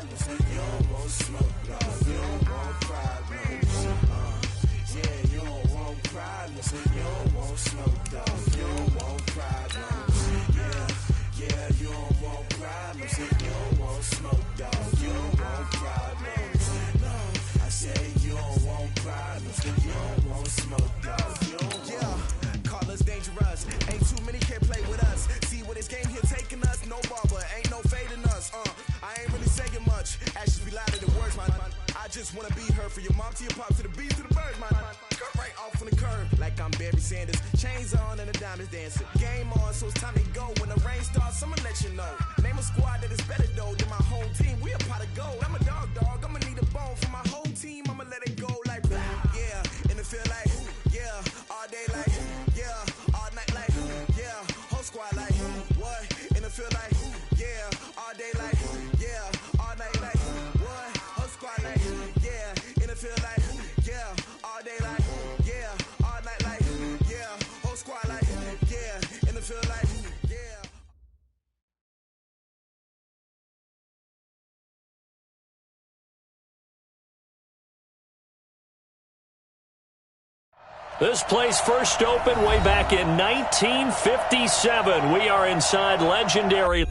problems. You don't want smoke, dog. You don't want problems. Yeah, you don't want problems. You don't want smoke, dog. You don't want problems. Yeah, you don't want problems. You don't want smoke, dog. You don't want problems. No, I say you don't want problems. You don't want smoke, dog. You don't want. Call us dangerous. Ain't too many can play with us. See where this game here taking us. No barber, ain't no fading us. I ain't really saying much. Actions be louder than words, man. I just wanna be heard from your mom to your pop to the bees to the birds, man. Cut right off on the curb like I'm Barry Sanders. Chains on and the diamonds dancing. Game on, so it's time to go. When the rain starts, I'ma let you know. Name a squad that is better though than my home team. We a pot of gold. I'm a dog. I'ma need a bone for my whole team. I'ma let it go like blah. Yeah, and it feel like yeah, all day like yeah, all night like yeah, whole squad like what? And it feel like yeah, all day like yeah, all night like what? Whole squad like yeah, and it feel like yeah, all day like yeah, all night like yeah, whole squad like yeah, and it feel like yeah. This place first opened way back in 1957. We are inside legendary.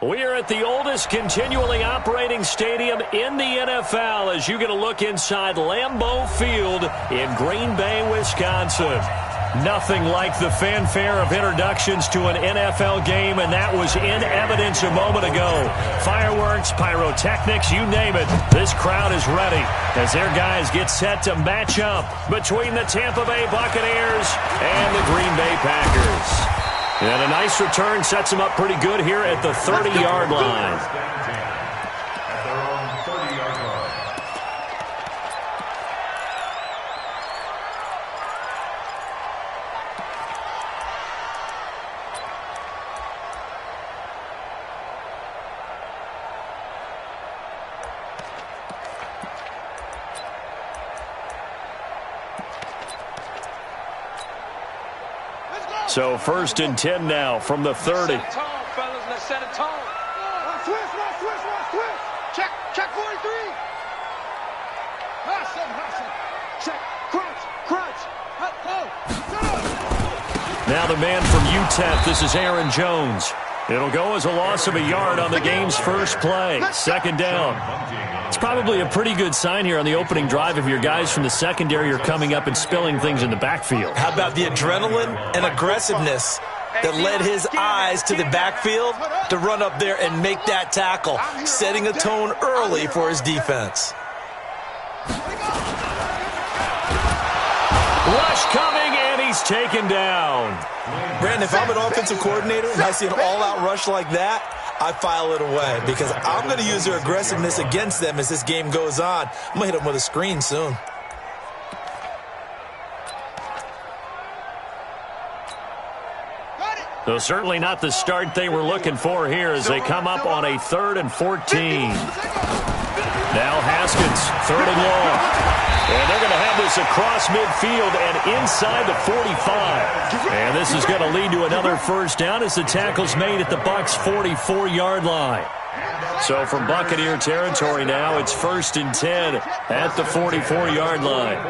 We are at the oldest continually operating stadium in the NFL as you get a look inside Lambeau Field in Green Bay, Wisconsin. Nothing like the fanfare of introductions to an NFL game, and that was in evidence a moment ago. Fireworks, pyrotechnics, you name it. This crowd is ready as their guys get set to match up between the Tampa Bay Buccaneers and the Green Bay Packers. And a nice return sets them up pretty good here at the 30-yard line. So 1st and 10 now from the 30. Set a tone, fellas. Let's set a tone. Switch. Check 43. Hustle. Check. Crunch. Now the man from UTEP, this is Aaron Jones. It'll go as a loss of a yard on the game's first play. 2nd down. It's probably a pretty good sign here on the opening drive if your guys from the secondary are coming up and spilling things in the backfield. How about the adrenaline and aggressiveness that led his eyes to the backfield to run up there and make that tackle, setting a tone early for his defense. Rush coming, and he's taken down. Brandon, if I'm an offensive coordinator and I see an all-out rush like that, I file it away because I'm going to use their aggressiveness against them as this game goes on. I'm going to hit them with a screen soon. So certainly not the start they were looking for here as they come up on a 3rd and 14. Now Haskins, 3rd and long. And they're going to have this across midfield and inside the 45. And this is going to lead to another first down as the tackle's made at the Bucs' 44-yard line. So from Buccaneer territory now, it's 1st and 10 at the 44-yard line.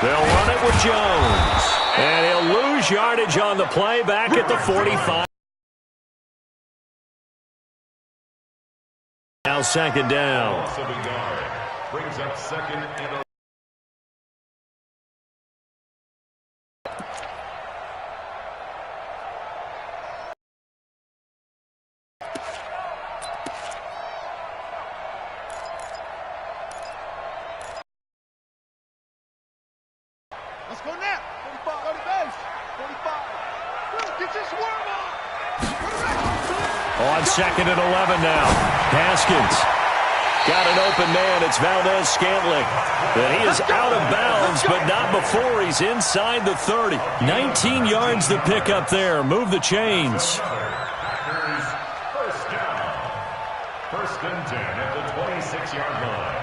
They'll run it with Jones. And he'll lose yardage on the play back at the 45. Now 2nd down. Brings up 2nd and Let's go now. 45. Go to base. 45. Get your swarm on. On 2nd and 11 now. Haskins. Got an open man. It's Valdez-Scantling. And he is out of bounds, but not before he's inside the 30. 19 yards to pick up there. Move the chains. First down. 1st and 10 at the 26-yard line.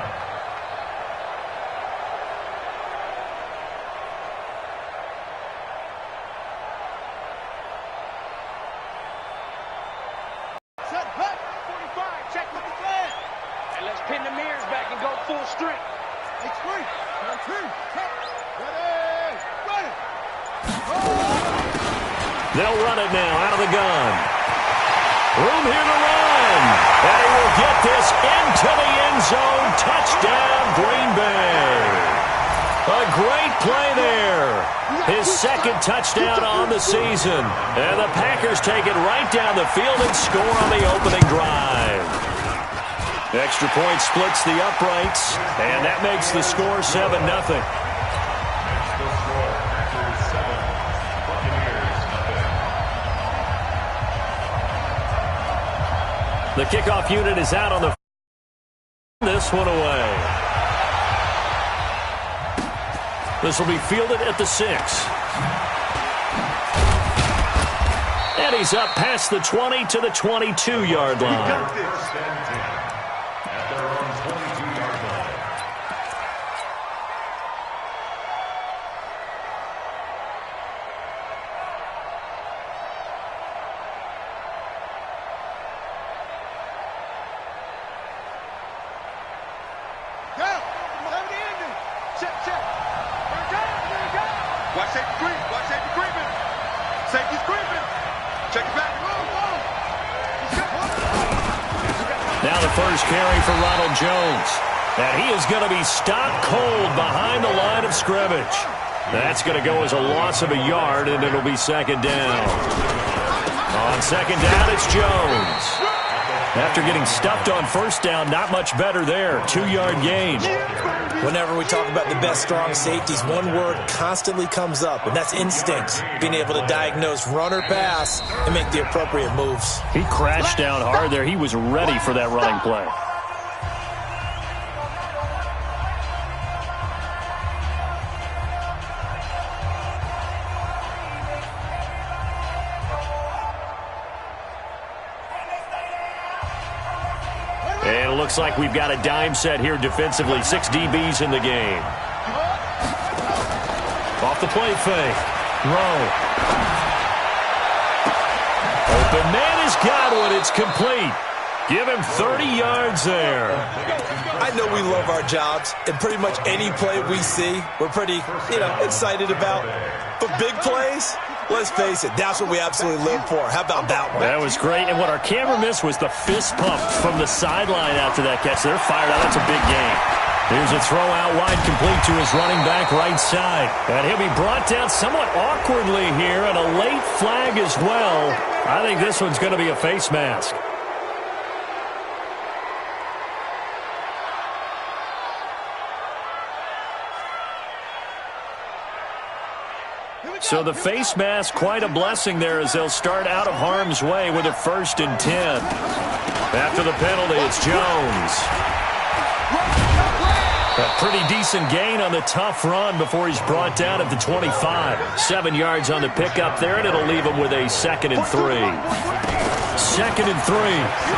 Set back. 45. Check with the flag. And let's pin the mirrors back and go full strength. H3. 13. Ready. They'll run it now out of the gun. Room here to run. And he will get this into the end zone. Touchdown, Green Bay. A great play there. His 2nd touchdown on the season. And the Packers take it right down the field and score on the opening drive. Extra point splits the uprights, and that makes the score 7-0. The kickoff unit is out on the this one away. This will be fielded at the 6. And he's up past the 20 to the 22-yard line. Watch safety creep. Watch safety creeping. Safety's creeping. Check it back. Now the first carry for Ronald Jones. And he is going to be stopped cold behind the line of scrimmage. That's going to go as a loss of a yard, and it'll be 2nd down. On 2nd down, it's Jones. After getting stuffed on 1st down, not much better there. 2-yard gain. Whenever we talk about the best strong safeties, one word constantly comes up, and that's instinct. Being able to diagnose run or pass and make the appropriate moves. He crashed down hard there. He was ready for that running play. And it looks like we've got a dime set here defensively. 6 DBs in the game. Off the the play fake. Rowe. Open man has got one. It's complete. Give him 30 yards there. I know we love our jobs, and pretty much any play we see, we're pretty, excited about. But big plays, let's face it, that's what we absolutely live for. How about that one? That was great, and what our camera missed was the fist pump from the sideline after that catch. They're fired out. That's a big game. Here's a throw out wide, complete to his running back right side. And he'll be brought down somewhat awkwardly here, and a late flag as well. I think this one's going to be a face mask. So the face mask, quite a blessing there as they'll start out of harm's way with a 1st and 10. After the penalty, it's Jones. A pretty decent gain on the tough run before he's brought down at the 25. 7 yards on the pickup there, and it'll leave him with a 2nd and 3. 2nd and 3.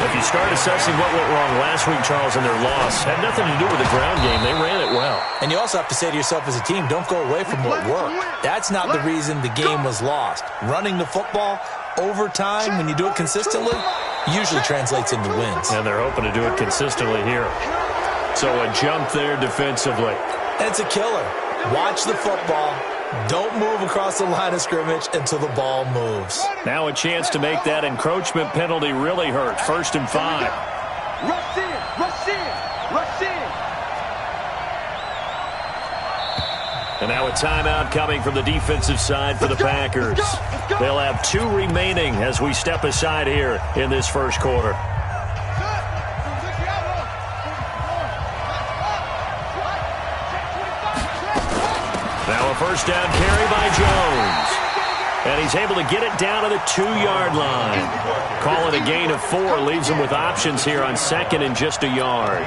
If you start assessing what went wrong last week, Charles, in their loss, had nothing to do with the ground game. They ran it well. And you also have to say to yourself as a team, don't go away from what worked. That's not the reason the game was lost. Running the football over time, when you do it consistently, usually translates into wins. And they're hoping to do it consistently here. So a jump there defensively. And it's a killer. Watch the football. Don't move across the line of scrimmage until the ball moves. Now a chance to make that encroachment penalty really hurt. 1st and 5. Rush in, rush in, rush in. And now a timeout coming from the defensive side for the Packers. They'll have 2 remaining as we step aside here in this first quarter. Now a first down carry by Jones. And he's able to get it down to the 2-yard line. Call it a gain of 4. Leaves him with options here on 2nd and just a yard.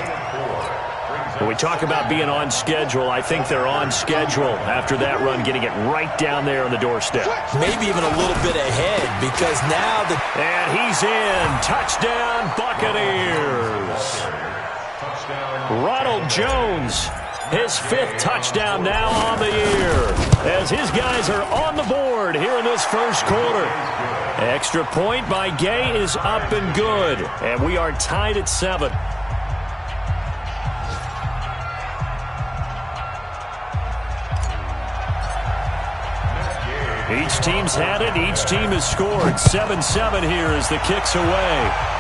When we talk about being on schedule, I think they're on schedule after that run, getting it right down there on the doorstep. Maybe even a little bit ahead because now the... And he's in. Touchdown, Buccaneers. Ronald Jones. His 5th touchdown now on the year as his guys are on the board here in this first quarter. Extra point by Gay is up and good, and we are tied at 7. Each team's had it. Each team has scored. 7-7 here as the kick's away.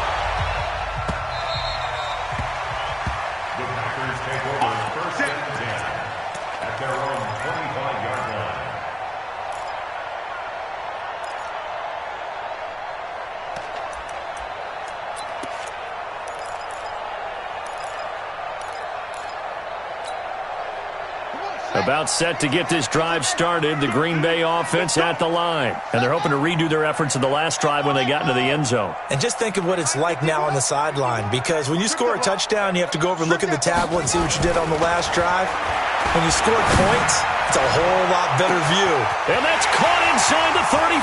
About set to get this drive started, the Green Bay offense at the line. And they're hoping to redo their efforts in the last drive when they got into the end zone. And just think of what it's like now on the sideline, because when you score a touchdown, you have to go over and look at the tablet and see what you did on the last drive. When you scored points, it's a whole lot better view. And that's caught inside the 35.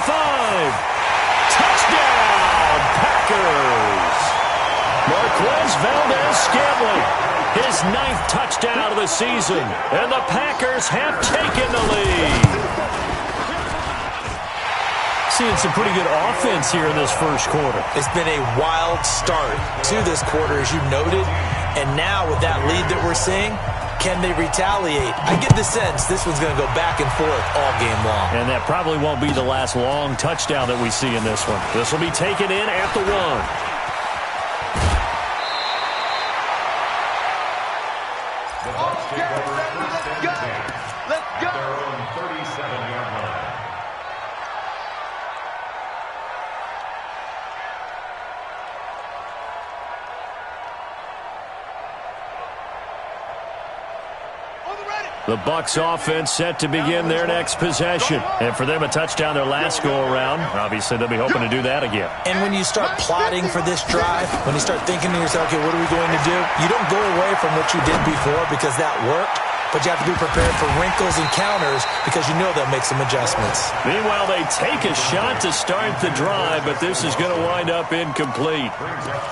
Touchdown, Packers. Marquez Valdez-Scantling. His 9th touchdown of the season, and the Packers have taken the lead. Seeing some pretty good offense here in this first quarter. It's been a wild start to this quarter, as you noted, and now with that lead that we're seeing, can they retaliate? I get the sense this one's going to go back and forth all game long. And that probably won't be the last long touchdown that we see in this one. This will be taken in at the 1. The Bucs offense set to begin their next possession. And for them, a touchdown their last go-around. Obviously, they'll be hoping to do that again. And when you start plotting for this drive, when you start thinking to yourself, okay, what are we going to do? You don't go away from what you did before because that worked. But you have to be prepared for wrinkles and counters because you know they'll make some adjustments. Meanwhile, they take a shot to start the drive, but this is going to wind up incomplete.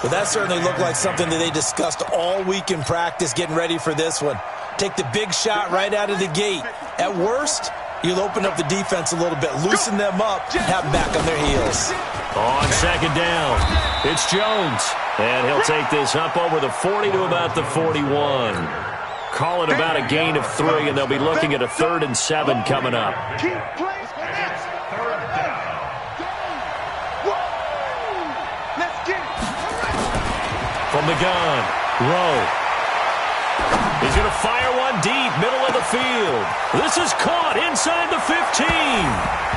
Well, that certainly looked like something that they discussed all week in practice getting ready for this one. Take the big shot right out of the gate. At worst, You'll open up the defense a little bit, loosen them up, have them back on their heels. On second down, it's Jones. And he'll take this up over the 40 to about the 41. Call it about a gain of 3, and they'll be looking at a 3rd and 7 coming up. From the gun, Rowe. He's going to fire one deep, middle of the field. This is caught inside the 15.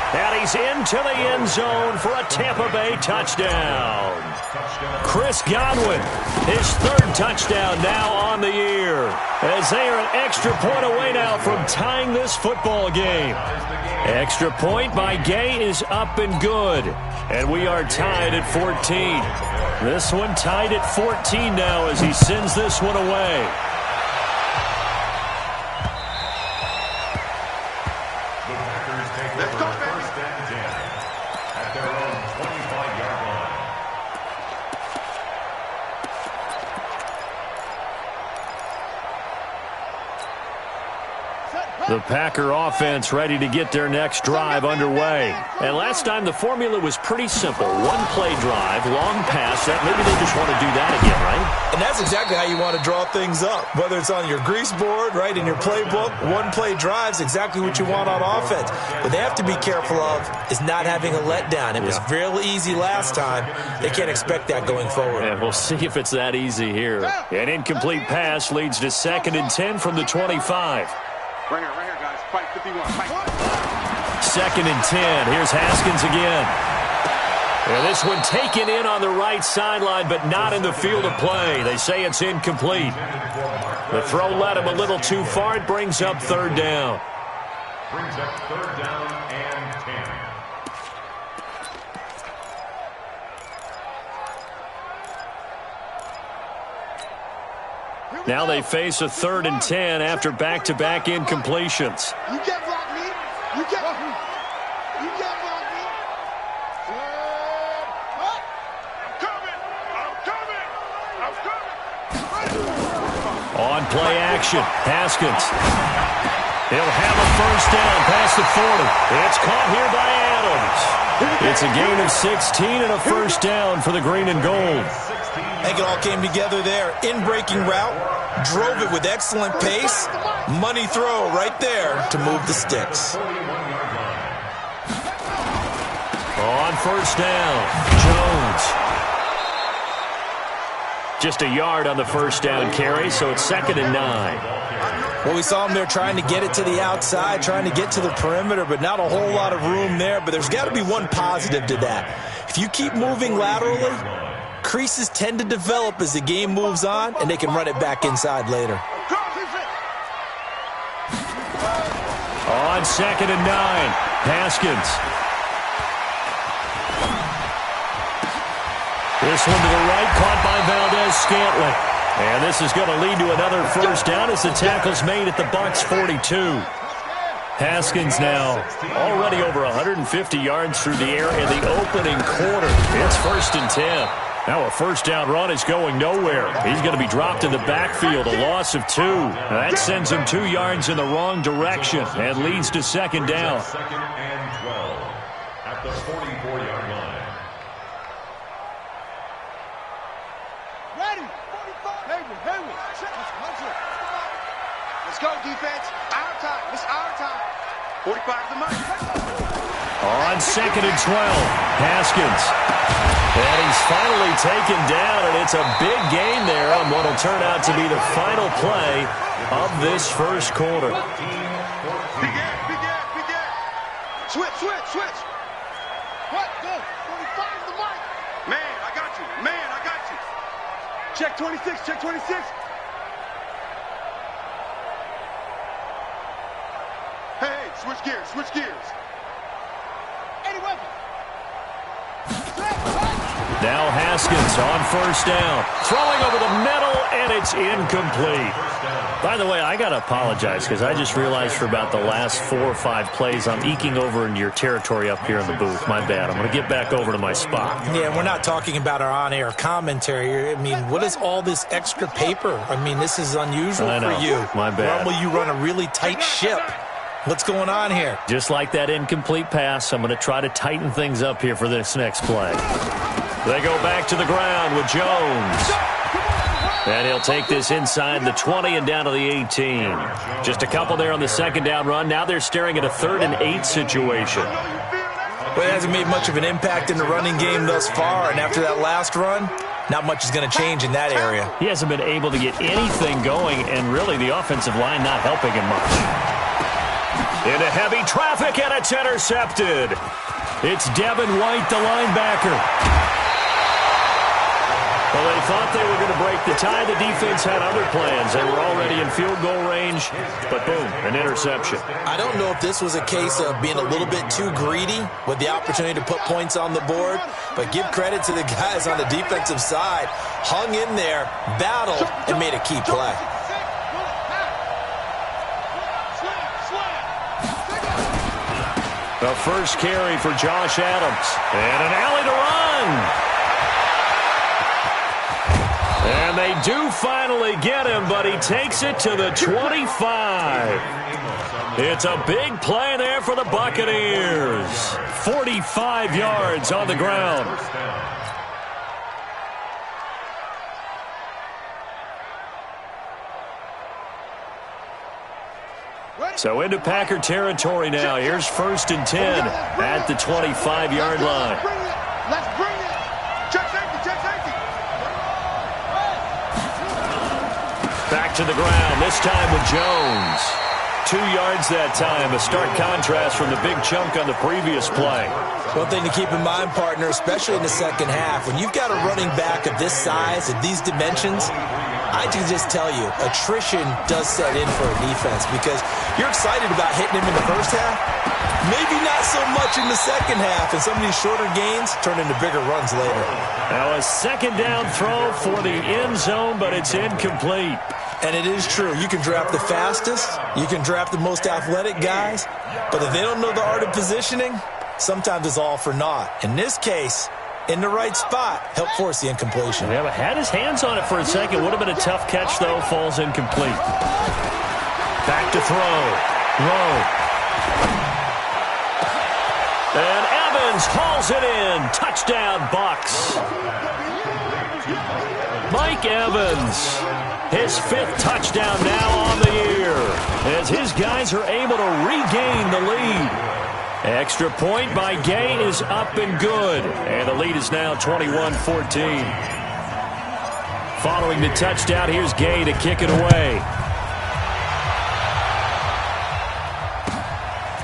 And he's into the end zone for a Tampa Bay touchdown. Chris Godwin, his 3rd touchdown now on the year. As they are an extra point away now from tying this football game. Extra point by Gay is up and good. And we are tied at 14. This one tied at 14 now as he sends this one away. Let's go, baby. First and 10 at their own 25-yard line. The Packer offense ready to get their next drive underway. And last time the formula was pretty simple. One-play drive, long pass. Maybe they just want to do that again, right? And that's exactly how you want to draw things up. Whether it's on your grease board, right, in your playbook, one-play drive's exactly what you want on offense. What they have to be careful of is not having a letdown. It was real easy last time. They can't expect that going forward. And we'll see if it's that easy here. An incomplete pass leads to 2nd and 10 from the 25. Right here, guys. Fight 51. Fight. 2nd and 10. Here's Haskins again. And this one taken in on the right sideline, but not in the field of play. They say it's incomplete. The throw led him a little too far. It brings up 3rd down. Brings up 3rd down and 10. Now they face a 3rd and 10 after back-to-back incompletions. You can't block me. You can't block me. You can't block me. What? I'm coming. On play action, Haskins. He'll have a 1st down past the 40. It's caught here by Adams. It's a gain of 16 and a 1st down for the green and gold. I think it all came together there. In-breaking route, drove it with excellent pace. Money throw right there to move the sticks. On 1st down, Jones. Just a yard on the 1st down carry, so it's 2nd and 9. Well, we saw him there trying to get it to the outside, trying to get to the perimeter, but not a whole lot of room there. But there's got to be one positive to that. If you keep moving laterally, creases tend to develop as the game moves on, and they can run it back inside later. On 2nd and 9, Haskins. This one to the right, caught by Valdez-Scantling. And this is going to lead to another 1st down as the tackle's made at the Bucs 42. Haskins now already over 150 yards through the air in the opening quarter. It's 1st and 10. Now a 1st down run is going nowhere. He's going to be dropped in the backfield, a loss of 2. Now that sends him 2 yards in the wrong direction and leads to 2nd down. 2nd and 12 at the 44-yard line. Ready. 45. Hayward. Let's go, defense. Our time. It's our time. 45 to the money. On 2nd and 12, Haskins. And he's finally taken down, and it's a big gain there on what will turn out to be the final play of this 1st quarter. Big air. Switch. What? Go. 45 to the money. Man, I got you. Check 26. Hey, switch gears. 80 weapons. Now Haskins on 1st down. Throwing over the middle, and it's incomplete. By the way, I got to apologize because I just realized for about the last 4 or 5 plays I'm eking over into your territory up here in the booth. My bad. I'm going to get back over to my spot. Yeah, we're not talking about our on-air commentary. I mean, what is all this extra paper? I mean, this is unusual for you. My bad. Normally you run a really tight ship. What's going on here? Just like that incomplete pass, I'm going to try to tighten things up here for this next play. They go back to the ground with Jones. And he'll take this inside the 20 and down to the 18. Just a couple there on the second down run. Now they're staring at a 3rd and 8 situation. Well, it hasn't made much of an impact in the running game thus far, and after that last run, not much is going to change in that area. He hasn't been able to get anything going, and really the offensive line not helping him much. Into heavy traffic, and it's intercepted. It's Devin White, the linebacker. Well, they thought they were going to break the tie. The defense had other plans. They were already in field goal range, but boom, an interception. I don't know if this was a case of being a little bit too greedy with the opportunity to put points on the board, but give credit to the guys on the defensive side. Hung in there, battled, and made a key play. The first carry for Josh Adams. And an alley to run. And they do finally get him, but he takes it to the 25. It's a big play there for the Buccaneers. 45 yards on the ground. So into Packer territory now. Here's 1st and 10 at the 25-yard line. Let's bring it. Check safety, check safety. Back to the ground, this time with Jones. 2 yards that time, a stark contrast from the big chunk on the previous play. One thing to keep in mind, partner, especially in the second half, when you've got a running back of this size, of these dimensions, I can just tell you, attrition does set in for a defense because you're excited about hitting him in the first half, maybe not so much in the second half, and some of these shorter gains turn into bigger runs later. Now a second down throw for the end zone, but it's incomplete. And it is true. You can draft the fastest, you can draft the most athletic guys, but if they don't know the art of positioning, sometimes it's all for naught. In this case, in the right spot, help force the incompletion. Yeah, but had his hands on it for a second. Would have been a tough catch, though. Falls incomplete. Back to throw. Rowe. And Evans hauls it in. Touchdown, Bucs. Mike Evans. His 5th touchdown now on the year as his guys are able to regain the lead. Extra point by Gay is up and good. And the lead is now 21-14. Following the touchdown, here's Gay to kick it away.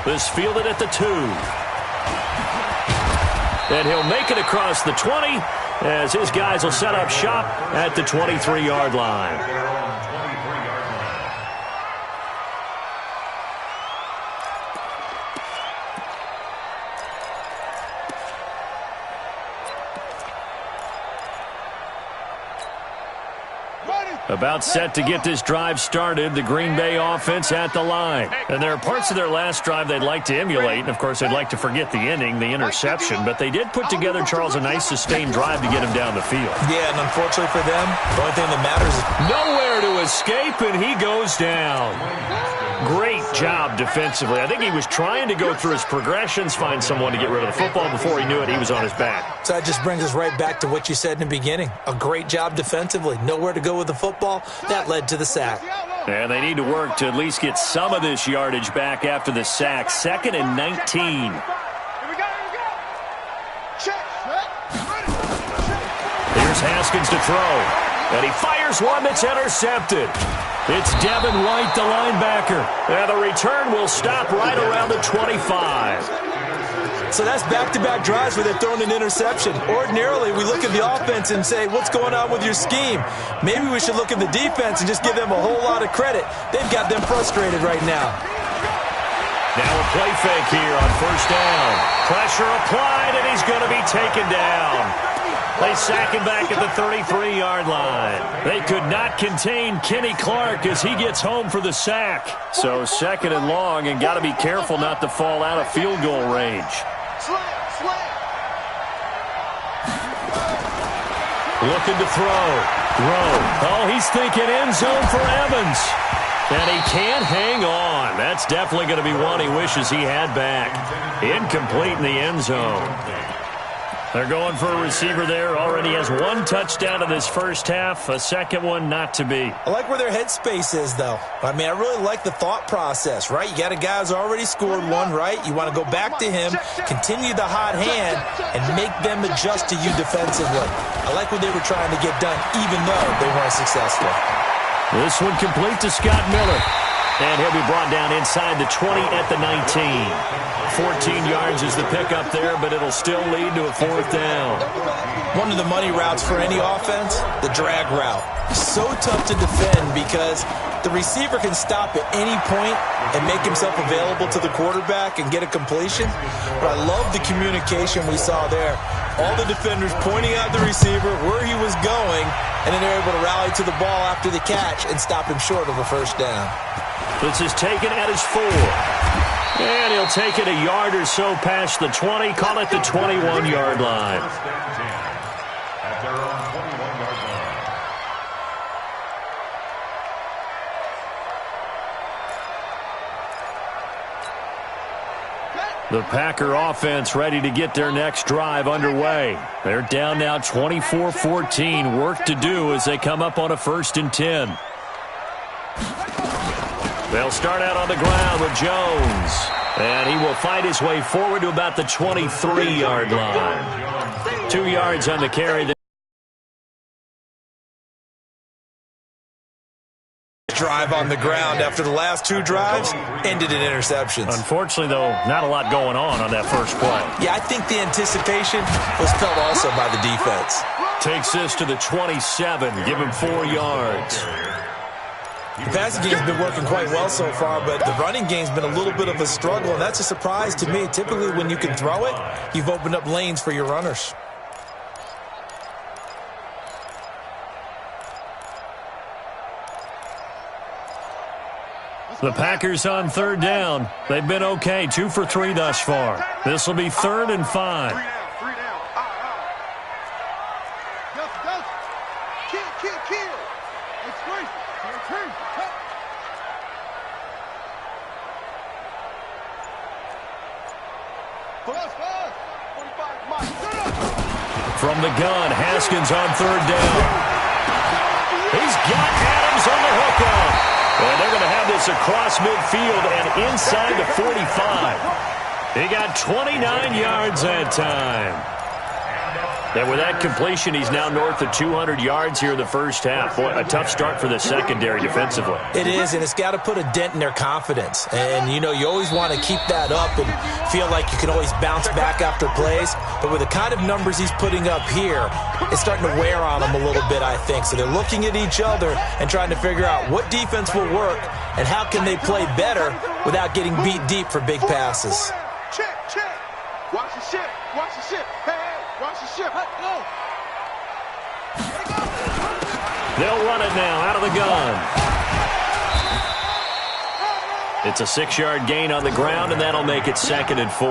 This fielded at the 2. And he'll make it across the 20 as his guys will set up shop at the 23-yard line. About set to get this drive started, the Green Bay offense at the line. And there are parts of their last drive they'd like to emulate. And, of course, they'd like to forget the inning, the interception. But they did put together, Charles, a nice sustained drive to get him down the field. Yeah, and unfortunately for them, the only thing that matters is nowhere to escape, and he goes down. Great job defensively. I think he was trying to go through his progressions, find someone to get rid of the football. Before he knew it, he was on his back. So that just brings us right back to what you said in the beginning. A great job defensively. Nowhere to go with the football. That led to the sack. And they need to work to at least get some of this yardage back after the sack. 2nd and 19. Here's Haskins to throw. And he fires one that's intercepted. It's Devin White, the linebacker. And the return will stop right around the 25. So that's back-to-back drives where they're throwing an interception. Ordinarily, we look at the offense and say, what's going on with your scheme? Maybe we should look at the defense and just give them a whole lot of credit. They've got them frustrated right now. Now a play fake here on 1st down. Pressure applied, and he's going to be taken down. They sack him back at the 33-yard line. They could not contain Kenny Clark as he gets home for the sack. So 2nd and long, and got to be careful not to fall out of field goal range. Looking to throw. Rowe. Oh, he's thinking end zone for Evans. And he can't hang on. That's definitely going to be one he wishes he had back. Incomplete in the end zone. They're going for a receiver there. Already has one touchdown in this first half. A second one not to be. I like where their headspace is, though. I mean, I really like the thought process, right? You got a guy who's already scored one, right? You want to go back to him, continue the hot hand, and make them adjust to you defensively. I like what they were trying to get done, even though they weren't successful. This one complete to Scott Miller. And he'll be brought down inside the 20 at the 19. 14 yards is the pickup there, but it'll still lead to a fourth down. One of the money routes for any offense, the drag route. So tough to defend because the receiver can stop at any point and make himself available to the quarterback and get a completion. But I love the communication we saw there. All the defenders pointing out the receiver, where he was going, and then they're able to rally to the ball after the catch and stop him short of a first down. This is taken at his 4. And he'll take it a yard or so past the 20. Call it the 21-yard line. At their own 21-yard line. The Packer offense ready to get their next drive underway. They're down now 24-14. Work to do as they come up on a 1st and 10. They'll start out on the ground with Jones. And he will fight his way forward to about the 23-yard line. 2 yards on the carry. Drive on the ground after the last 2 drives ended in interceptions. Unfortunately, though, not a lot going on that first play. Yeah, I think the anticipation was felt also by the defense. Takes this to the 27. Give him 4 yards. The passing game's been working quite well so far, but the running game's been a little bit of a struggle, and that's a surprise to me. Typically, when you can throw it, you've opened up lanes for your runners. The Packers on 3rd down. They've been okay, 2 for 3 thus far. This will be 3rd and 5. 3 down. Kill. Explain. From the gun, Haskins on 3rd down. He's got Adams on the hookup. And they're going to have this across midfield and inside the 45. He got 29 yards that time. And with that completion, he's now north of 200 yards here in the first half. Boy, a tough start for the secondary defensively. It is, and it's got to put a dent in their confidence. And, you know, you always want to keep that up and feel like you can always bounce back after plays. But with the kind of numbers he's putting up here, it's starting to wear on them a little bit, I think. So they're looking at each other and trying to figure out what defense will work and how can they play better without getting beat deep for big passes. Check. Watch the ship. Hey, watch the ship. Go. They'll run it now out of the gun. It's a 6-yard gain on the ground, and that'll make it 2nd and 4.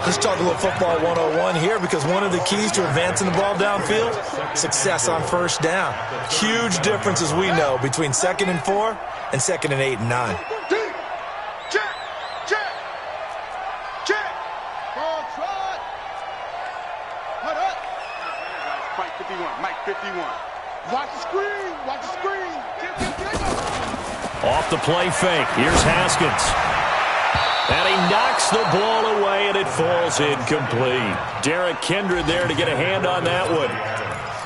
Let's talk a little football 101 here, because one of the keys to advancing the ball downfield, success on 1st down. Huge difference, as we know, between 2nd and 4 and 2nd and 8 and 9. Check. Ball trot. Cut up. Mike 51. Watch the screen. Off the play fake. Here's Haskins. And he knocks the ball away, and it falls incomplete. Derek Kindred there to get a hand on that one.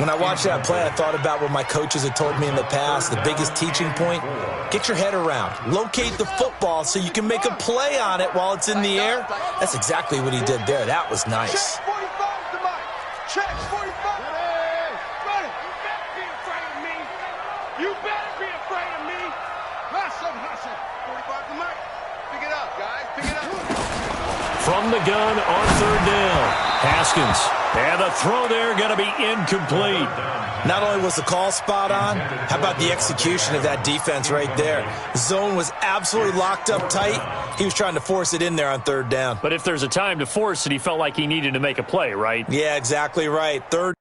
When I watched that play, I thought about what my coaches had told me in the past. The biggest teaching point, get your head around. Locate the football so you can make a play on it while it's in the air. That's exactly what he did there. That was nice. Check 45 to Mike. Check 45. Ready. You better be afraid of me. Hustle. 45 to Mike. Pick it up, guys. From the gun on 3rd down. Haskins. And the throw there going to be incomplete. Not only was the call spot on, how about the execution of that defense right there? The zone was absolutely locked up tight. He was trying to force it in there on 3rd down. But if there's a time to force it, he felt like he needed to make a play, right? Yeah, exactly right. 3rd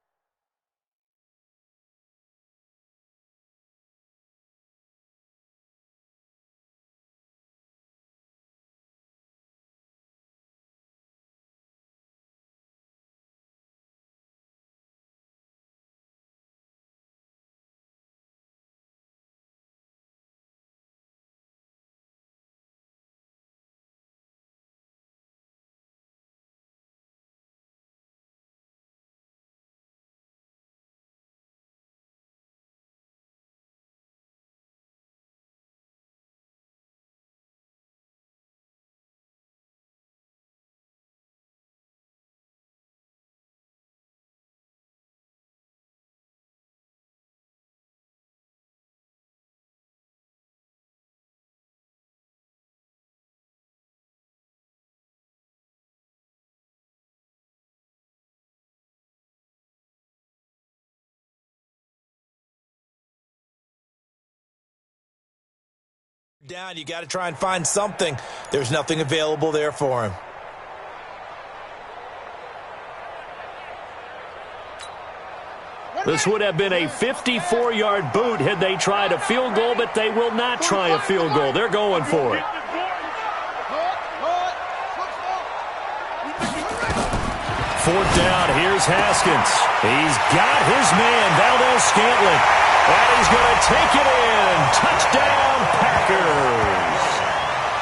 down. You got to try and find something. There's nothing available there for him. This would have been a 54-yard boot had they tried a field goal, but they will not try a field goal. They're going for it. Fourth down, here's Haskins. He's got his man, Valdez-Scantling. And he's going to take it in. Touchdown, Packers.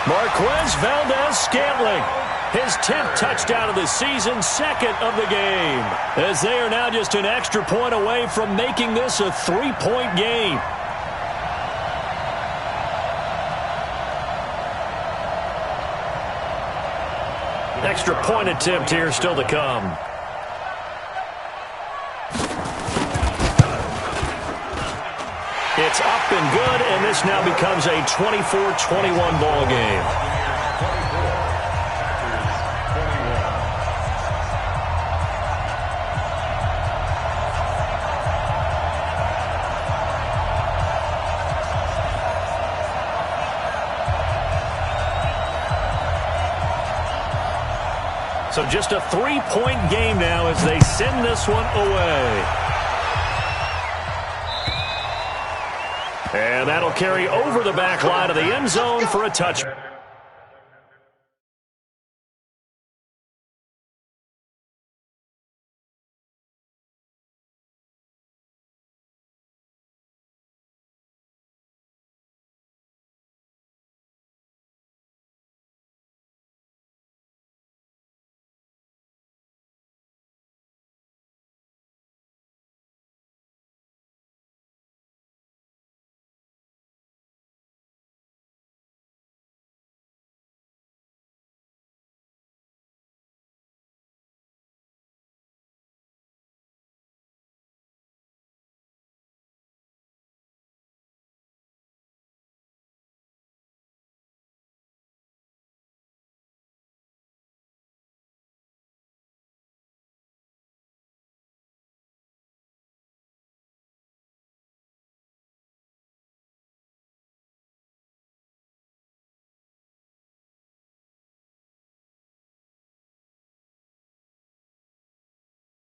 Marquez Valdez-Scantling. His 10th touchdown of the season, second of the game. As they are now just an extra point away from making this a 3-point game. Extra point attempt here still to come. It's up and good, and this now becomes a 24-21 ball game. So just a 3-point game now as they send this one away. And that'll carry over the back line of the end zone for a touchdown.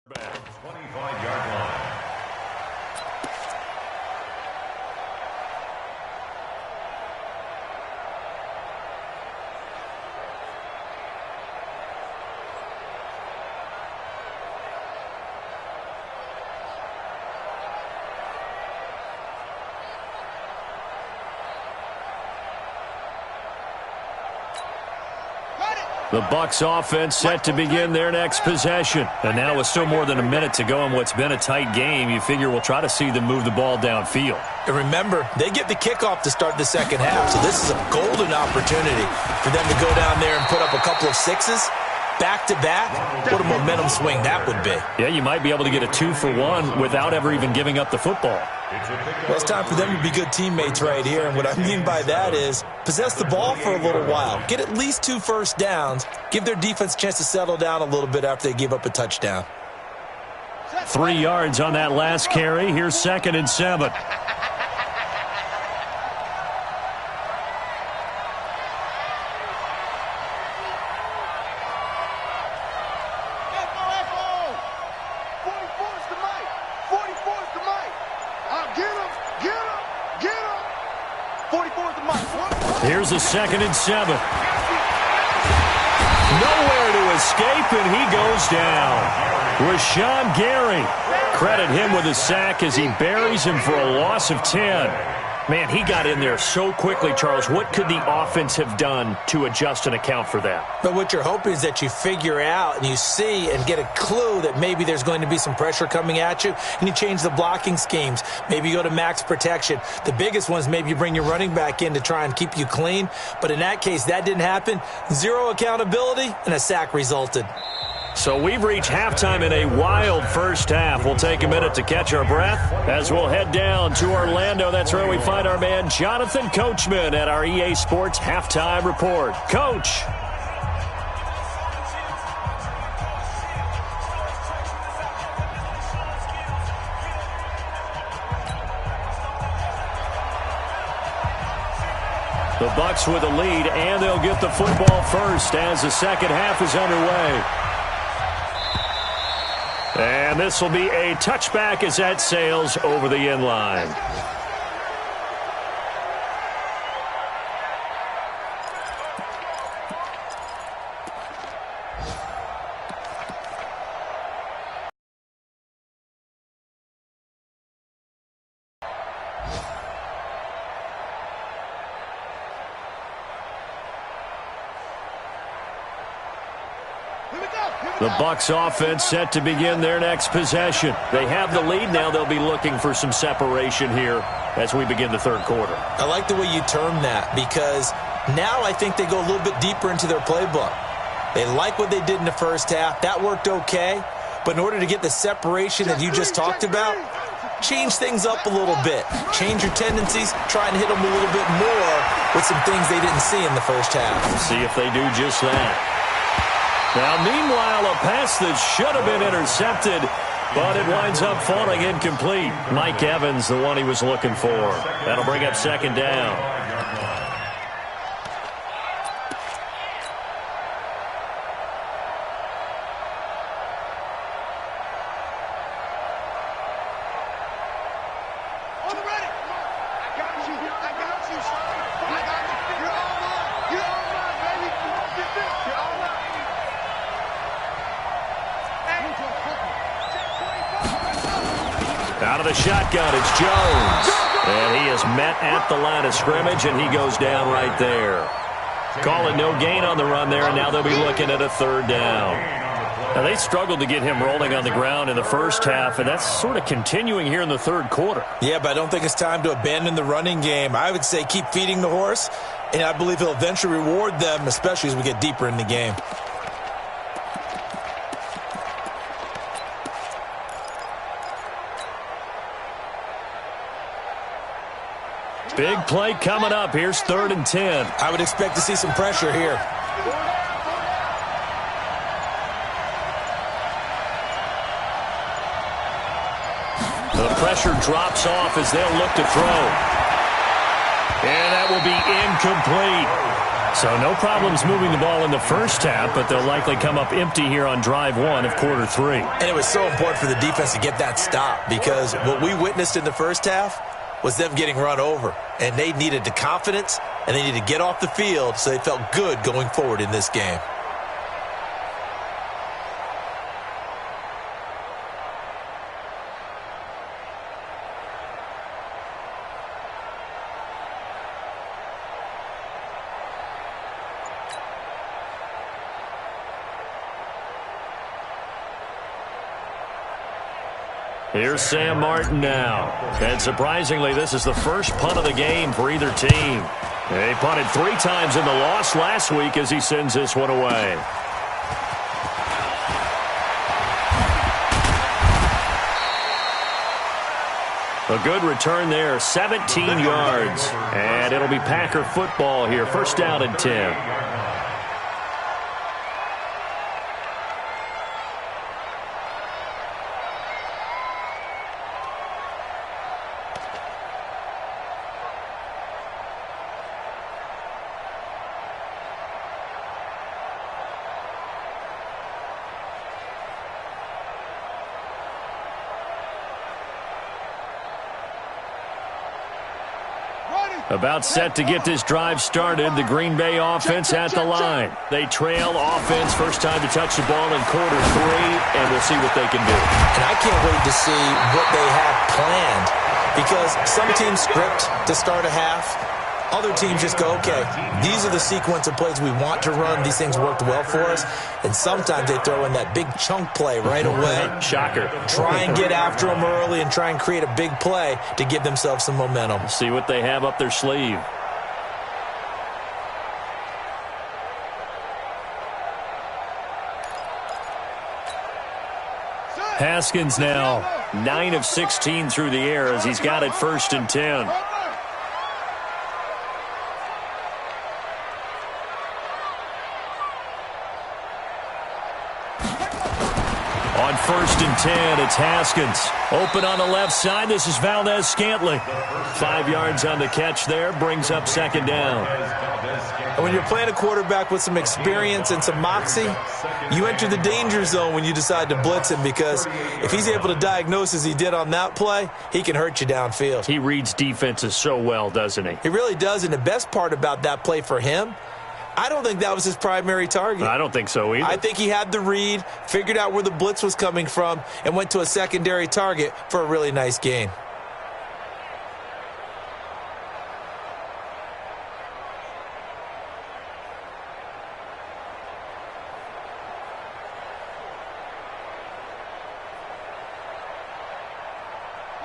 Back, 25-yard line. The Bucs offense set to begin their next possession. And now with still more than a minute to go in what's been a tight game, you figure we'll try to see them move the ball downfield. And remember, they get the kickoff to start the second half, so this is a golden opportunity for them to go down there and put up a couple of sixes back-to-back. What a momentum swing that would be. Yeah, you might be able to get a 2-for-1 without ever even giving up the football. Well, it's time for them to be good teammates right here, and what I mean by that is possess the ball for a little while, get at least 2 first downs, give their defense a chance to settle down a little bit after they give up a touchdown. 3 yards on that last carry. Here's 2nd and 7. Here's a 2nd and 7. Nowhere to escape, and he goes down. Rashawn Gary. Credit him with a sack as he buries him for a loss of 10. Man, he got in there so quickly, Charles. What could the offense have done to adjust and account for that? But what you're hoping is that you figure out and you see and get a clue that maybe there's going to be some pressure coming at you, and you change the blocking schemes. Maybe you go to max protection. The biggest ones, maybe you bring your running back in to try and keep you clean. But in that case, that didn't happen. 0 accountability, and a sack resulted. So we've reached halftime in a wild first half. We'll take a minute to catch our breath as we'll head down to Orlando. That's where we find our man Jonathan Coachman at our EA Sports Halftime Report. Coach. The Bucs with a lead, and they'll get the football first as the second half is underway. And this will be a touchback as that sails over the end line. The Bucs offense set to begin their next possession. They have the lead now. They'll be looking for some separation here as we begin the third quarter. I like the way you term that because now I think they go a little bit deeper into their playbook. They like what they did in the first half. That worked okay. But in order to get the separation that you just talked about, change things up a little bit. Change your tendencies. Try and hit them a little bit more with some things they didn't see in the first half. We'll see if they do just that. Now, meanwhile, a pass that should have been intercepted, but it winds up falling incomplete. Mike Evans, the one he was looking for. That'll bring up second down. Out of the shotgun, it's Jones. And he is met at the line of scrimmage, and he goes down right there. Call it no gain on the run there, and now they'll be looking at a third down. Now, they struggled to get him rolling on the ground in the first half, and that's sort of continuing here in the third quarter. Yeah, but I don't think it's time to abandon the running game. I would say keep feeding the horse, and I believe he'll eventually reward them, especially as we get deeper in the game. Big play coming up. Here's 3rd and 10. I would expect to see some pressure here. The pressure drops off as they'll look to throw. And that will be incomplete. So no problems moving the ball in the first half, but they'll likely come up empty here on drive 1 of quarter 3. And it was so important for the defense to get that stop because what we witnessed in the first half was them getting run over. And they needed the confidence, and they needed to get off the field so they felt good going forward in this game. Here's Sam Martin now. And surprisingly, this is the first punt of the game for either team. They punted 3 times in the loss last week as he sends this one away. A good return there, 17 yards. And it'll be Packer football here, 1st down and 10. About set to get this drive started. The Green Bay offense at the line. They trail offense. First time to touch the ball in quarter 3, and we'll see what they can do. And I can't wait to see what they have planned because some teams script to start a half. Other teams just go, okay, these are the sequence of plays we want to run. These things worked well for us. And sometimes they throw in that big chunk play right away. Shocker. Try and get after them early and try and create a big play to give themselves some momentum. See what they have up their sleeve. Haskins now 9 of 16 through the air as he's got it 1st and 10. On 1st and 10, it's Haskins. Open on the left side. This is Valdez-Scantling. 5 yards on the catch there. Brings up 2nd down. And when you're playing a quarterback with some experience and some moxie, you enter the danger zone when you decide to blitz him, because if he's able to diagnose as he did on that play, he can hurt you downfield. He reads defenses so well, doesn't he? He really does, and the best part about that play for him, I don't think that was his primary target. I don't think so either. I think he had the read, figured out where the blitz was coming from, and went to a secondary target for a really nice gain.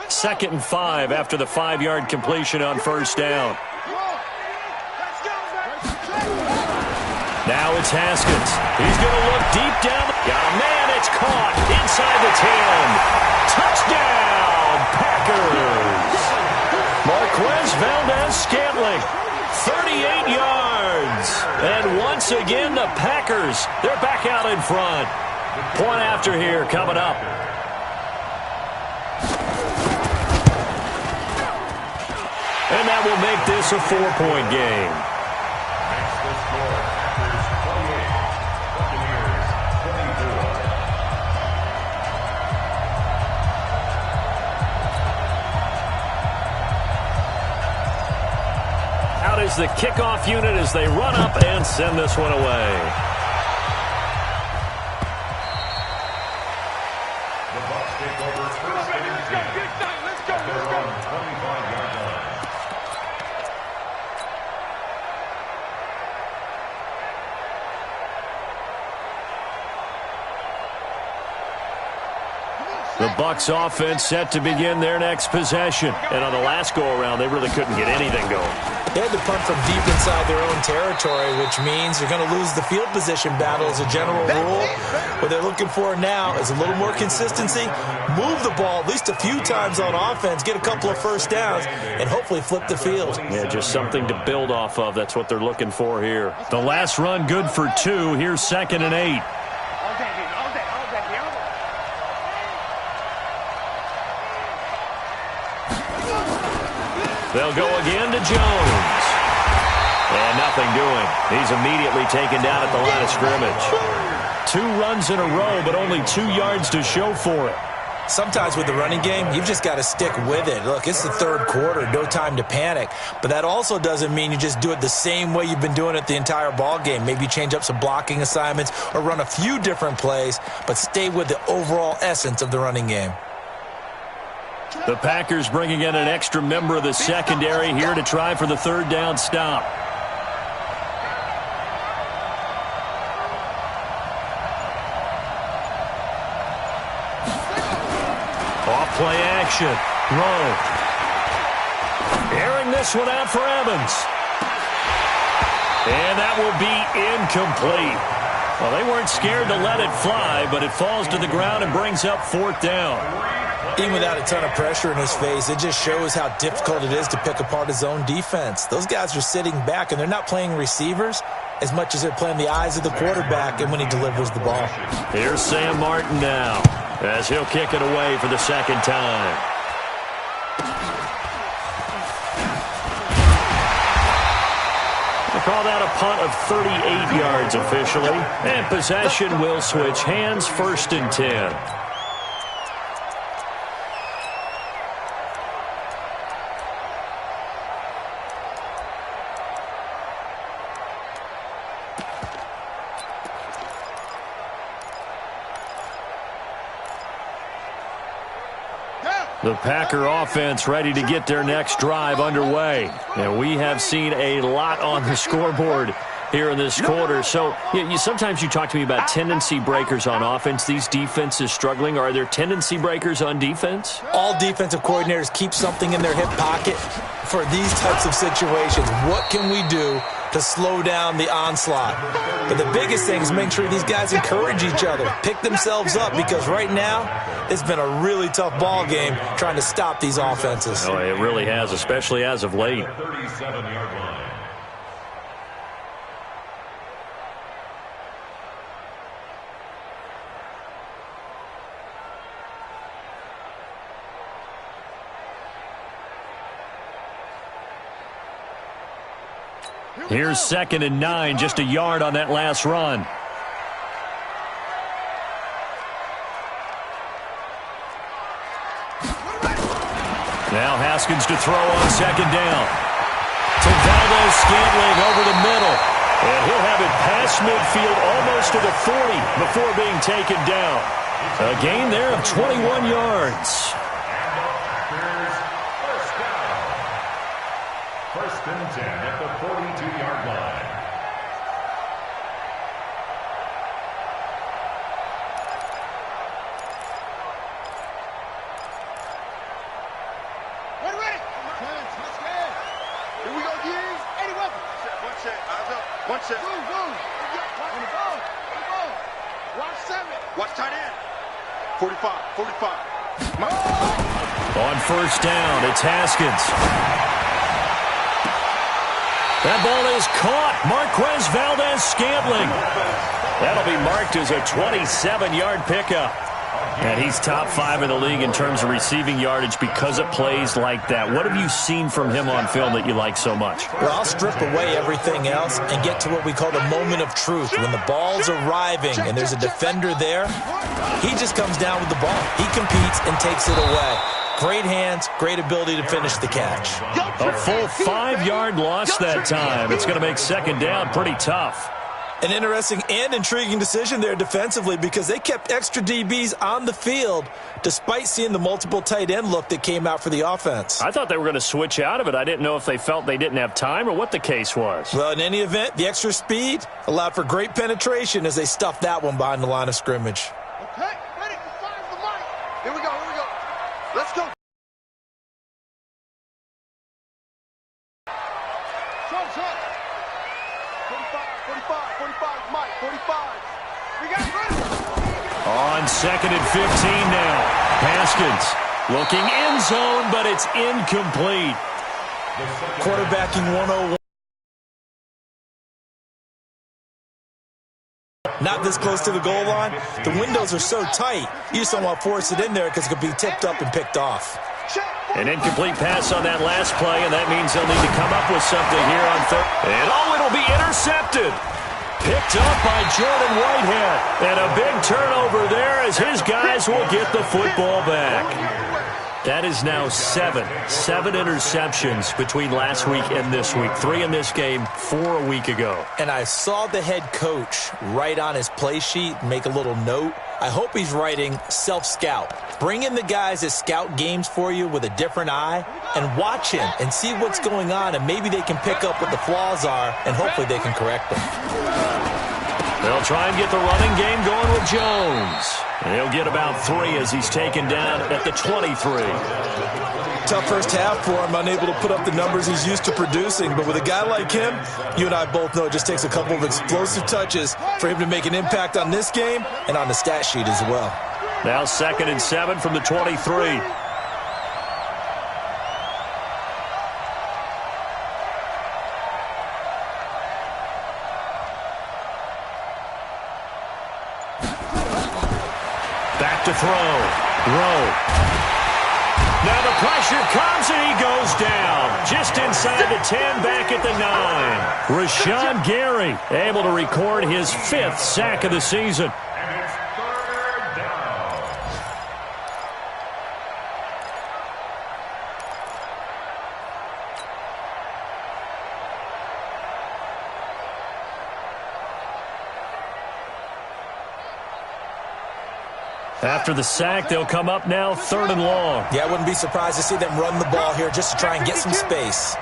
Second and 5 after the 5-yard completion on 1st down. Now it's Haskins. He's going to look deep down. Man, it's caught inside the 10. Touchdown, Packers. Marquez Valdez-Scantling, 38 yards. And once again, the Packers, they're back out in front. Point after here coming up. And that will make this a 4-point game. Out is the kickoff unit as they run up and send this one away. The Bucs take over 1st and 10. Let's go. They're on 25-yard line. The Bucs offense set to begin their next possession. And on the last go-around, they really couldn't get anything going. They had to punt from deep inside their own territory, which means you're going to lose the field position battle as a general rule. What they're looking for now is a little more consistency, move the ball at least a few times on offense, get a couple of first downs, and hopefully flip the field. Yeah, just something to build off of. That's what they're looking for here. The last run good for 2. Here's 2nd and 8. They'll go again to Jones. And nothing doing. He's immediately taken down at the line of scrimmage. 2 runs in a row, but only 2 yards to show for it. Sometimes with the running game, you've just got to stick with it. Look, it's the 3rd quarter, no time to panic. But that also doesn't mean you just do it the same way you've been doing it the entire ball game. Maybe change up some blocking assignments or run a few different plays, but stay with the overall essence of the running game. The Packers bringing in an extra member of the secondary here to try for the 3rd down stop. Off play action. Rowe. Airing this one out for Evans. And that will be incomplete. Well, they weren't scared to let it fly, but it falls to the ground and brings up 4th down. Even without a ton of pressure in his face, it just shows how difficult it is to pick apart his own defense. Those guys are sitting back, and they're not playing receivers as much as they're playing the eyes of the quarterback and when he delivers the ball. Here's Sam Martin now as he'll kick it away for the 2nd time. They call that a punt of 38 yards officially, and possession will switch hands. 1st and 10. The Packer offense ready to get their next drive underway. And we have seen a lot on the scoreboard here in this quarter. So sometimes you talk to me about tendency breakers on offense. These defenses struggling. Are there tendency breakers on defense? All defensive coordinators keep something in their hip pocket for these types of situations. What can we do to slow down the onslaught? But the biggest thing is make sure these guys encourage each other, pick themselves up, because right now it's been a really tough ball game trying to stop these offenses. Oh, it really has, especially as of late. 37-yard line. Here's 2nd and 9, just a yard on that last run. Now Haskins to throw on 2nd down. To Valdez-Scantling over the middle. And he'll have it past midfield almost to the 40 before being taken down. A gain there of 21 yards. First and 10 at the 42-yard line. Ready. Here we go, Years. 80 weapons. One check. Eyes up. One check. Move. On the ball. Watch 7. Watch tight end. 45. On 1st down, it's Haskins. That ball is caught. Marquez Valdez-Scantling. That'll be marked as a 27-yard pickup. And he's top 5 in the league in terms of receiving yardage because of plays like that. What have you seen from him on film that you like so much? Well, I'll strip away everything else and get to what we call the moment of truth. When the ball's arriving and there's a defender there, he just comes down with the ball. He competes and takes it away. Great hands, great ability to finish the catch. A full 5-yard loss that time. It's going to make 2nd down pretty tough. An interesting and intriguing decision there defensively because they kept extra DBs on the field despite seeing the multiple tight end look that came out for the offense. I thought they were going to switch out of it. I didn't know if they felt they didn't have time or what the case was. Well, in any event, the extra speed allowed for great penetration as they stuffed that one behind the line of scrimmage. Okay, ready. Fire the mic. Here we go. Let's go. Short. 45, Mike, 45. We got it ready. On 2nd and 15 now. Haskins looking end zone, but it's incomplete. Quarterbacking 101. Not this close to the goal line. The windows are so tight, you just don't want to force it in there because it could be tipped up and picked off. An incomplete pass on that last play, and that means they'll need to come up with something here on 3rd. And it'll be intercepted. Picked up by Jordan Whitehead. And a big turnover there as his guys will get the football back. That is now 7 interceptions between last week and this week. 3 in this game, 4 a week ago. And I saw the head coach write on his play sheet, make a little note. I hope he's writing self-scout. Bring in the guys that scout games for you with a different eye and watch him and see what's going on, and maybe they can pick up what the flaws are, and hopefully they can correct them. They'll try and get the running game going with Jones. And he'll get about 3 as he's taken down at the 23. Tough first half for him, unable to put up the numbers he's used to producing. But with a guy like him, you and I both know it just takes a couple of explosive touches for him to make an impact on this game and on the stat sheet as well. Now 2nd and 7 from the 23. Back to throw. Rowe. Now the pressure comes and he goes down. Just inside the 10, back at the 9. Rashawn Gary able to record his 5th sack of the season. And it's 3rd down. After the sack, they'll come up now 3rd and long. Yeah, I wouldn't be surprised to see them run the ball here just to try and get some space.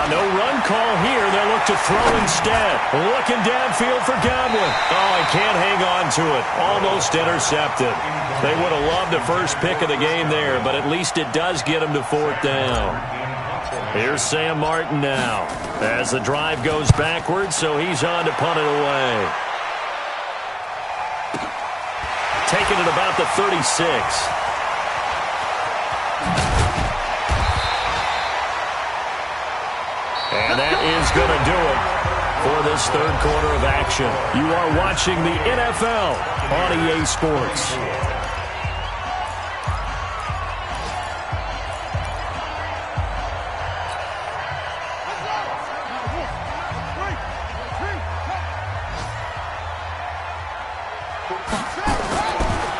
No run call here. They'll look to throw instead. Looking downfield for Godwin. Oh, he can't hang on to it. Almost intercepted. They would have loved the first pick of the game there, but at least it does get them to 4th down. Here's Sam Martin now as the drive goes backwards, so he's on to punt it away. Taking it about the 36. And that is going to do it for this 3rd quarter of action. You are watching the NFL on EA Sports.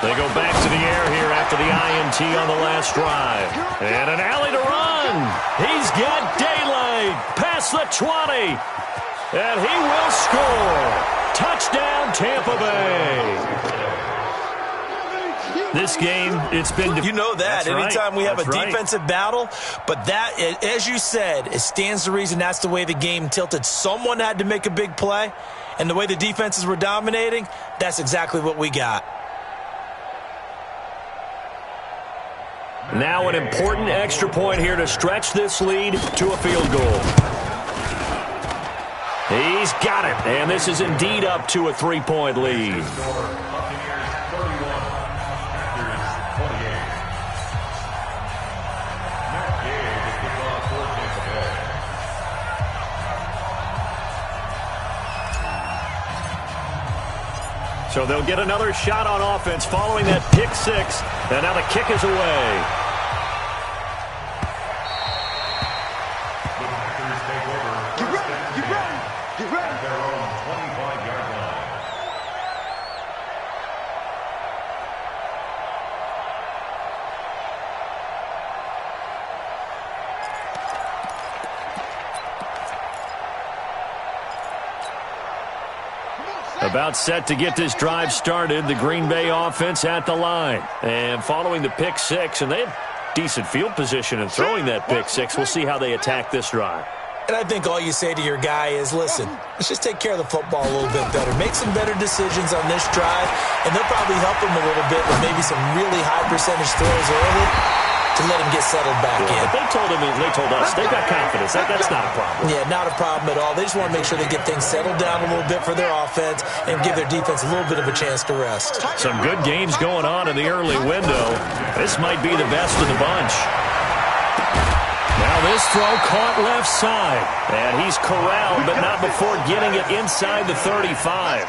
They go back to the air here after the INT on the last drive. And an alley to run. He's got daylight past the 20. And he will score. Touchdown, Tampa Bay. This game, it's been... You know that. Anytime we have a defensive battle, but that, as you said, it stands to reason that's the way the game tilted. Someone had to make a big play, and the way the defenses were dominating, that's exactly what we got. Now an important extra point here to stretch this lead to a field goal. He's got it, and this is indeed up to a 3-point lead. So they'll get another shot on offense following that pick six. And now the kick is away. Get ready. At their own 25-yard line. About set to get this drive started, the Green Bay offense at the line. And following the pick six, and they have decent field position in throwing that pick six. We'll see how they attack this drive. And I think all you say to your guy is, listen, let's just take care of the football a little bit better. Make some better decisions on this drive, and they'll probably help him a little bit with maybe some really high percentage throws early to let him get settled back in. But they told us, they've got confidence. That's not a problem. Yeah, not a problem at all. They just want to make sure they get things settled down a little bit for their offense and give their defense a little bit of a chance to rest. Some good games going on in the early window. This might be the best of the bunch. Now this throw caught left side. And he's corralled, but not before getting it inside the 35.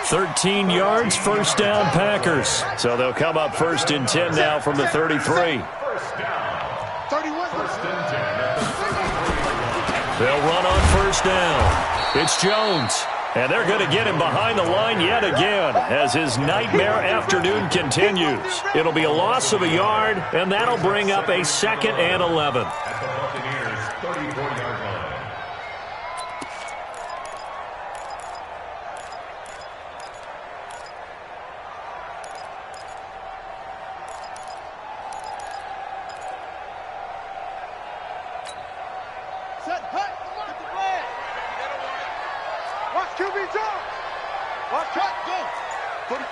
13 yards, first down Packers. So they'll come up 1st and 10 now from the 33. They'll run on 1st down. It's Jones. And they're going to get him behind the line yet again as his nightmare afternoon continues. It'll be a loss of a yard, and that'll bring up a 2nd and 11. At the Buccaneers' 34-yard line. Set, hut, get the flag. Watch QB jump. Watch cut, go. 45,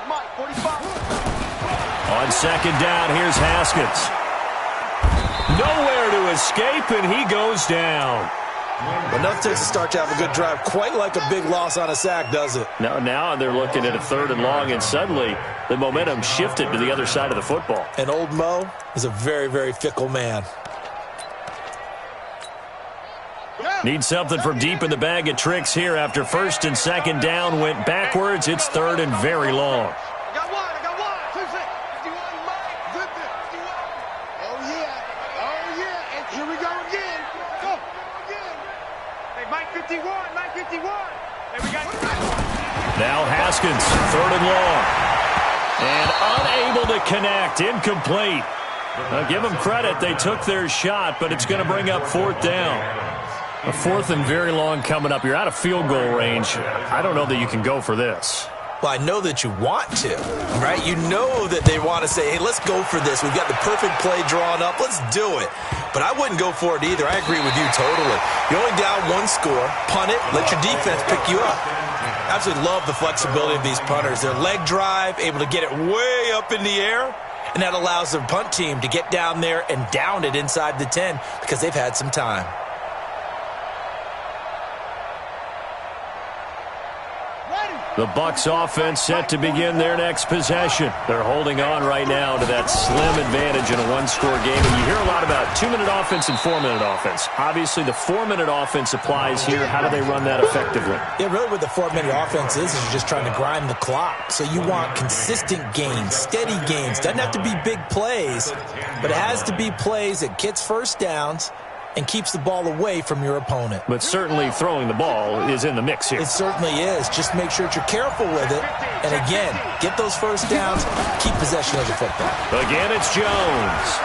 Mike, 45. On 2nd down, here's Haskins. Nowhere to escape, and he goes down. Enough takes to start to have a good drive. Quite like a big loss on a sack, does it? Now they're looking at a 3rd and long, and suddenly the momentum shifted to the other side of the football. And old Mo is a very, very fickle man. Need something from deep in the bag of tricks here after 1st and 2nd down went backwards. It's 3rd and very long. I got one. 51, Mike. 51. Oh, yeah. And here we go again. Go. Hey, Mike 51. Hey, we got Now Haskins, 3rd and long. And unable to connect, incomplete. Now give them credit, they took their shot, but it's going to bring up 4th down. A 4th and very long coming up. You're out of field goal range. I don't know that you can go for this. Well, I know that you want to, right? You know that they want to say, hey, let's go for this. We've got the perfect play drawn up. Let's do it. But I wouldn't go for it either. I agree with you totally. You're only down 1 score. Punt it. Let your defense pick you up. Absolutely love the flexibility of these punters. Their leg drive, able to get it way up in the air, and that allows the punt team to get down there and down it inside the 10 because they've had some time. The Bucs offense set to begin their next possession. They're holding on right now to that slim advantage in a 1-score game. And you hear a lot about 2-minute offense and 4-minute offense. Obviously, the 4-minute offense applies here. How do they run that effectively? Yeah, really what the 4-minute offense is you're just trying to grind the clock. So you want consistent gains, steady gains. Doesn't have to be big plays, but it has to be plays that gets first downs and keeps the ball away from your opponent. But certainly throwing the ball is in the mix here. It certainly is. Just make sure that you're careful with it. And again, get those first downs, keep possession of the football. Again, it's Jones.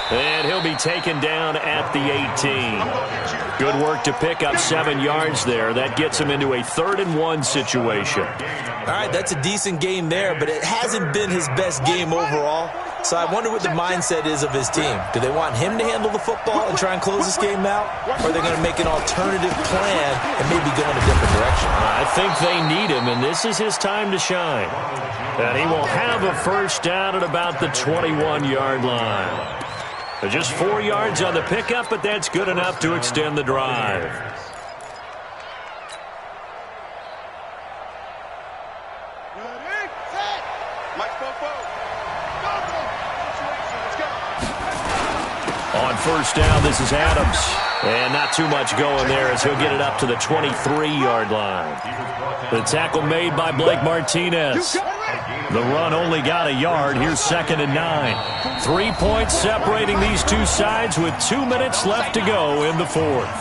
And he'll be taken down at the 18. Good work to pick up 7 yards there. That gets him into a 3rd-and-1 situation. All right, that's a decent game there, but it hasn't been his best game overall. So I wonder what the mindset is of his team. Do they want him to handle the football and try and close this game out? Or are they going to make an alternative plan and maybe go in a different direction? I think they need him, and this is his time to shine. And he will have a first down at about the 21-yard line. Just 4 yards on the pickup, but that's good enough to extend the drive. On first down, this is Adams. And not too much going there as he'll get it up to the 23-yard line. The tackle made by Blake Martinez. The run only got a yard. Here's 2nd and 9. 3 points separating these two sides with 2 minutes left to go in the 4th.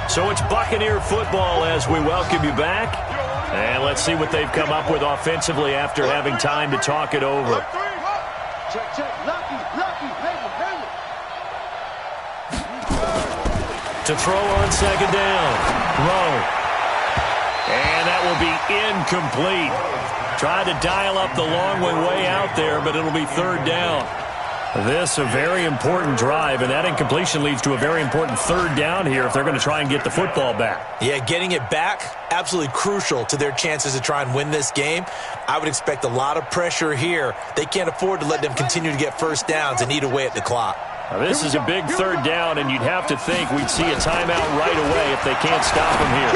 So it's Buccaneer football as we welcome you back. And let's see what they've come up with offensively after having time to talk it over. Check, check. Lucky. To throw on 2nd down. Rowe. And that will be incomplete. Tried to dial up the long way out there, but it'll be 3rd down. This a very important drive, and that incompletion leads to a very important 3rd down here if they're going to try and get the football back. Yeah, getting it back, absolutely crucial to their chances to try and win this game. I would expect a lot of pressure here. They can't afford to let them continue to get first downs and eat away at the clock. Now, this is a big 3rd down, and you'd have to think we'd see a timeout right away if they can't stop him here.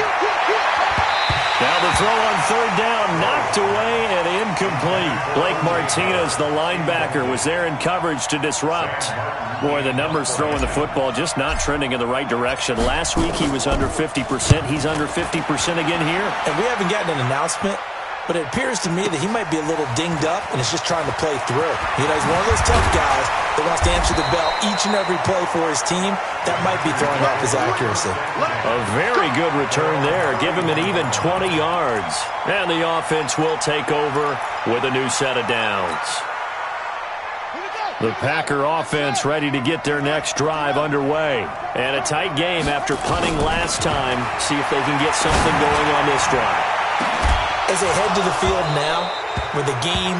Now the throw on 3rd down, knocked away and incomplete. Blake Martinez, the linebacker, was there in coverage to disrupt. Boy, the numbers throwing the football just not trending in the right direction. Last week he was under 50%. He's under 50% again here. And we haven't gotten an announcement, but it appears to me that he might be a little dinged up and is just trying to play through. You know, he's one of those tough guys that wants to answer the bell each and every play for his team. That might be throwing off his accuracy. A very good return there. Give him an even 20 yards. And the offense will take over with a new set of downs. The Packer offense ready to get their next drive underway. And a tight game after punting last time. See if they can get something going on this drive. As they head to the field now, with the game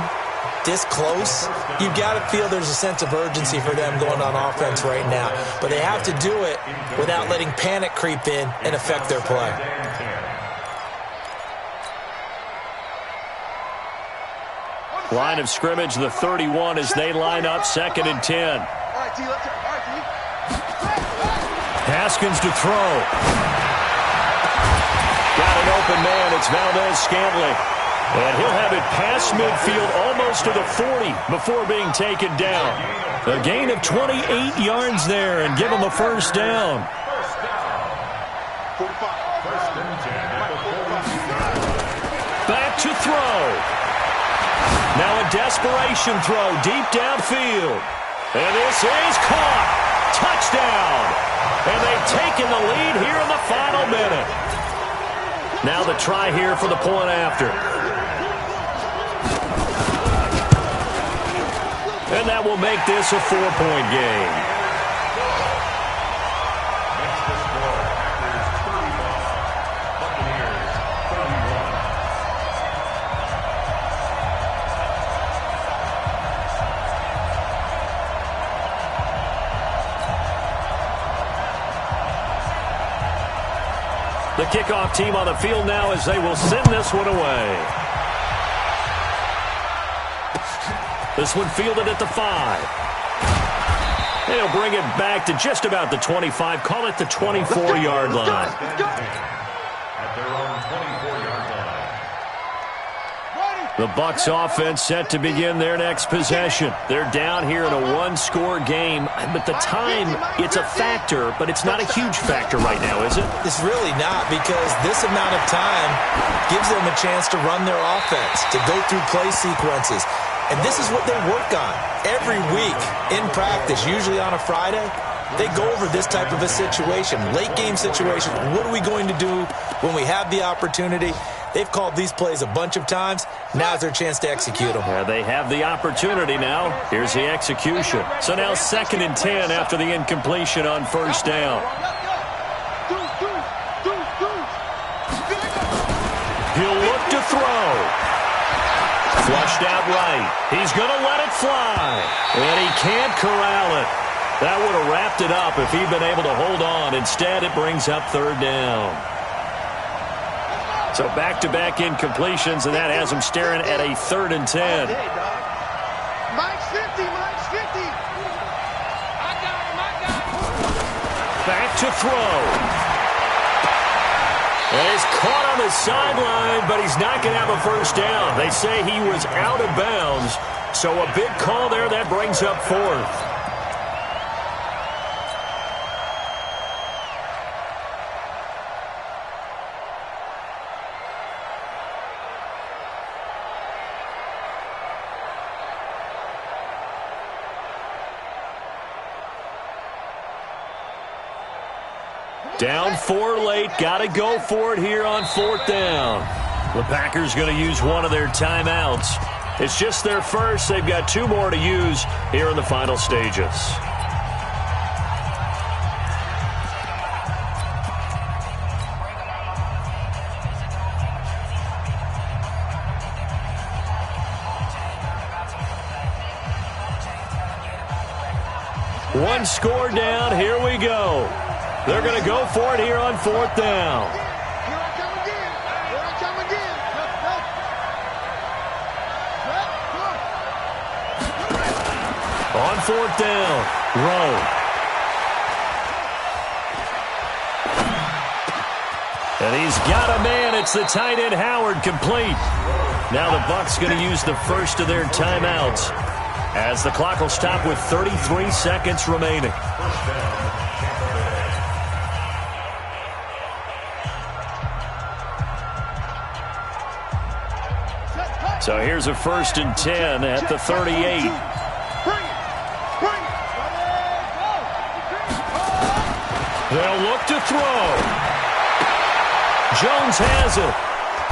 this close, you've got to feel there's a sense of urgency for them going on offense right now. But they have to do it without letting panic creep in and affect their play. Line of scrimmage, the 31, as they line up 2nd and 10. Haskins to throw. Got an open man. It's Valdez-Scantling. And he'll have it past midfield almost to the 40 before being taken down. A gain of 28 yards there and give him a first down. Back to throw. Now a desperation throw deep downfield. And this is caught. Touchdown. And they've taken the lead here in the final minute. Now the try here for the point after. And that will make this a 4-point game. Next to score, Packers 35, Buccaneers 31. The kickoff team on the field now as they will send this one away. This one fielded at the 5. They'll bring it back to just about the 25. Call it the 24-yard line. At their own 24-yard line. The Bucs offense set to begin their next possession. They're down here in a one-score game, but the time, it's a factor, but it's not a huge factor right now, is it? It's really not, because this amount of time gives them a chance to run their offense, to go through play sequences. And this is what they work on every week in practice, usually on a Friday. They go over this type of a situation, late game situation. What are we going to do when we have the opportunity? They've called these plays a bunch of times. Now's their chance to execute them. Yeah, they have the opportunity now. Here's the execution. So now 2nd and 10 after the incompletion on 1st down. He'll look to throw. Flushed out right. He's going to let it fly. And he can't corral it. That would have wrapped it up if he'd been able to hold on. Instead, it brings up 3rd down. So back-to-back incompletions, and that has him staring at a 3rd and 10. Mike's 50, Mike's 50. I got him, I got him. Back to throw. And he's caught on the sideline, but he's not going to have a 1st down. They say he was out of bounds, so a big call there. That brings up 4th. Down 4 late, got to go for it here on 4th down. The Packers going to use one of their timeouts. It's just their first. They've got 2 more to use here in the final stages. One score down, here we go. They're going to go for it here on 4th down. Here I come again. Here I come again. On 4th down, Rowe. And he's got a man. It's the tight end, Howard, complete. Now the Bucs going to use the first of their timeouts as the clock will stop with 33 seconds remaining. So here's a 1st and 10 at the 38. They'll look to throw. Jones has it.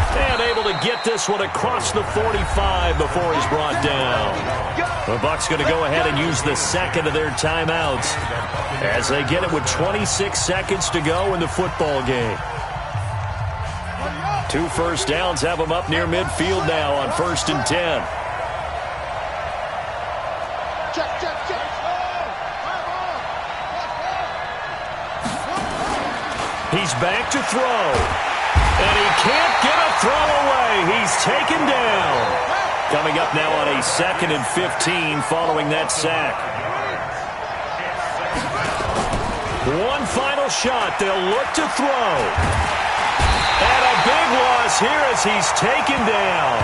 And able to get this one across the 45 before he's brought down. The Bucs going to go ahead and use the 2nd of their timeouts as they get it with 26 seconds to go in the football game. 2 first downs have them up near midfield now on 1st and 10. He's back to throw. And he can't get a throw away. He's taken down. Coming up now on a 2nd and 15 following that sack. One final shot. They'll look to throw. And a big loss here as he's taken down.